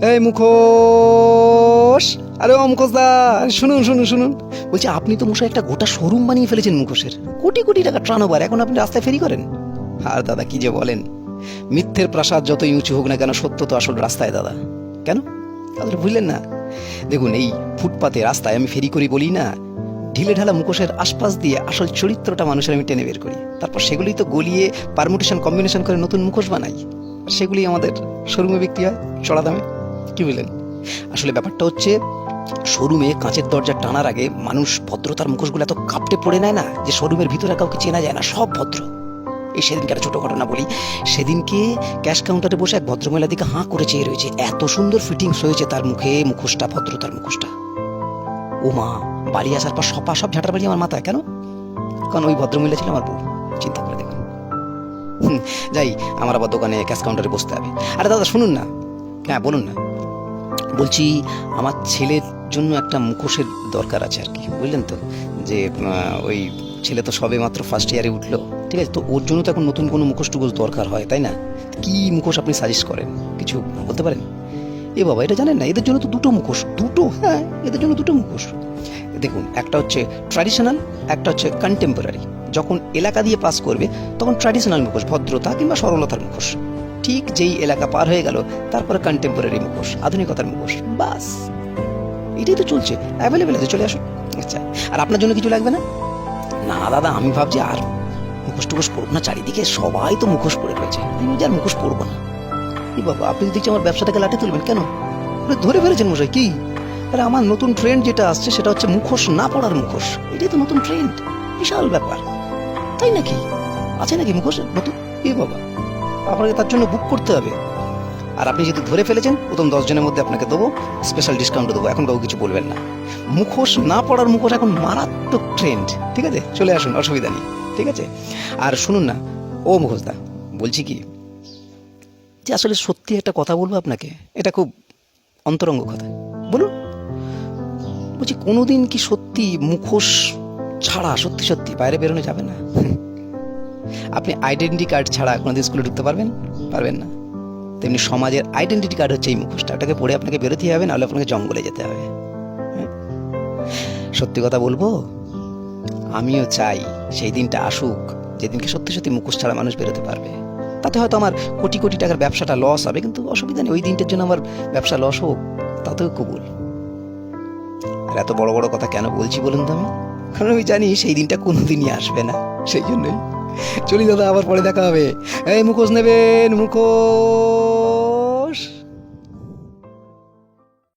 এই মুখোশ, আরে ও মুখোশ দা, শুনুন শুনুন শুনুন, বলছি আপনি তো মশাই একটা গোটা শোরুম বানিয়ে ফেলেছেন মুখোশের, কোটি কোটি টাকা টার্নওভার, এখন আপনি রাস্তায় ফেরি করেন? আর দাদা কি যে বলেন, মিথ্যের প্রাসাদ যতই উঁচু হোক না কেন, সত্য তো আসল রাস্তায় দাদা। কেন তাহলে বুঝলেন না? দেখুন, এই ফুটপাতে রাস্তায় আমি ফেরি করি বলি না, ঢিলে ঢালা মুখোশের আশপাশ দিয়ে আসল চরিত্রটা মানুষের আমি টেনে বের করি, তারপর সেগুলি তো গলিয়ে পারমুটেশন কম্বিনেশন করে নতুন মুখোশ বানাই, সেগুলি আমাদের শোরুমে বিক্রি হয় চড়া দামে। কি বুঝলেন? আসলে ব্যাপারটা হচ্ছে, শোরুমে কাঁচের দরজা টানার আগে মানুষ ভদ্রতার মুখোশগুলো এত কাপটে পড়ে নেয় না, যে শোরুমের ভিতরে কাউকে চেনা যায় না, সব ভদ্র। এই সেদিনকে একটা ছোট ঘটনা বলি। সেদিনকে ক্যাশ কাউন্টারে বসে এক ভদ্রমহিলার দিকে হাঁ করে চেয়ে রয়েছে, এত সুন্দর ফিটিংস হয়েছে তার মুখে মুখোশটা, ভদ্রতার মুখোশটা। ও মা, বাড়ি আসার পর সব ঝাঁটার বাড়ি আমার মাথায়। কেন? কারণ ওই ভদ্রমহিলা ছিল আমার বউ। চিন্তা করে দেখুন। যাই, আমার আবার দোকানে ক্যাশ কাউন্টারে বসতে হবে। আরে দাদা শুনুন না। হ্যাঁ বলুন না। বলছি, আমার ছেলের জন্য একটা মুখোশের দরকার আছে আর কি, বুঝলেন তো? যে ওই ছেলে তো সবে মাত্র ফার্স্ট ইয়ারে উঠলো, ঠিক আছে? তো ওর জন্য তো এখন নতুন কোনো মুখোশ টুকোশ দরকার হয়, তাই না? কি মুখোশ আপনি সাজেস্ট করেন, কিছু বলতে পারেন? এ বাবা, এটা জানেন না? এদের জন্য তো দুটো মুখোশ, দুটো, হ্যাঁ এদের জন্য দুটো মুখোশ। দেখুন, একটা হচ্ছে ট্র্যাডিশনাল, একটা হচ্ছে কন্টেম্পোরারি। যখন এলাকা দিয়ে পাস করবে তখন ট্র্যাডিশনাল মুখোশ, ভদ্রতা কিংবা সরলতার মুখোশ। ঠিক যেই এলাকা পার হয়ে গেল, তারপরে কন্টেম্পোরারি মুখোশ, আধুনিকতার মুখোশ। বাস, এটাই তো চলছে, অ্যাভেলেবেল আছে, চলে আসুন। আচ্ছা, আর আপনার জন্য কিছু লাগবে না? না দাদা, আমি ভাবছি আর মুখোশ টুখোশ পরবো না, চারিদিকে সবাই তো মুখোশ পরে রয়েছে, আমি আর মুখোশ পরবো না। এই বাবা, আপনি দেখছি আমার ব্যবসাটাকে লাটে তুলবেন কেন? ধরে ফেলেছেন মশাই কি? আরে আমার নতুন ট্রেন্ড যেটা আসছে সেটা হচ্ছে মুখোশ না পড়ার মুখোশ। এটাই তো নতুন ট্রেন্ড, বিশাল ব্যাপার, তাই নাকি? আছে নাকি মুখোশ নতুন? এ বাবা, আপনাকে তার জন্য বুক করতে হবে। আর আপনি যদি ধরে ফেলেছেন, প্রথম 10 জনের মধ্যে আপনাকে দেবো স্পেশাল ডিসকাউন্ট দেবো। এখন কাউ কিছু বলবেন না। মুখোশ না পড়ার মুখোশ এখন মারাত্মক ট্রেন্ড, ঠিক আছে? চলে আসুন, অসুবিধা নেই, ঠিক আছে? আর শুনুন না, ও মুখোশদা, বলছি কি যে আসলে সত্যি একটা কথা বলবো আপনাকে, এটা খুব অন্তরঙ্গ কথা, বলুন। বলছি, কোনোদিন কি সত্যি মুখোশ ছাড়া সত্যি সত্যি বাইরে বেরোনো যাবে না? আপনি আইডেন্টি কার্ড ছাড়া কোনোদিন স্কুলে ঢুকতে পারবেন? পারবেন না। তেমনি সমাজের আইডেন্টি কার্ড হচ্ছে এই মুখোশটা, ওটাকে পরে আপনাকে বেরোতে হবে, নাহলে আপনাকে জঙ্গলে যেতে হবে। সত্যি কথা বলবো, আমিও চাই সেই দিনটা আসুক যেদিনকে সত্যি সত্যি মুখোশ ছাড়া মানুষ বেরোতে পারবে। তাতে হয়তো আমার কোটি কোটি টাকার ব্যবসাটা লস হবে, কিন্তু অসুবিধা নেই, ওই দিনটার জন্য আমার ব্যবসা লস হোক, তাতেও কবুল। আর এত বড় বড় কথা কেন বলছি বলুন তো? আমি কারণ আমি জানি সেই দিনটা কোনোদিনই আসবে না, সেই জন্যই। চলি দাদা, আবার পরে দেখা হবে। এই মুখোশ নেবেন, মুখোশ।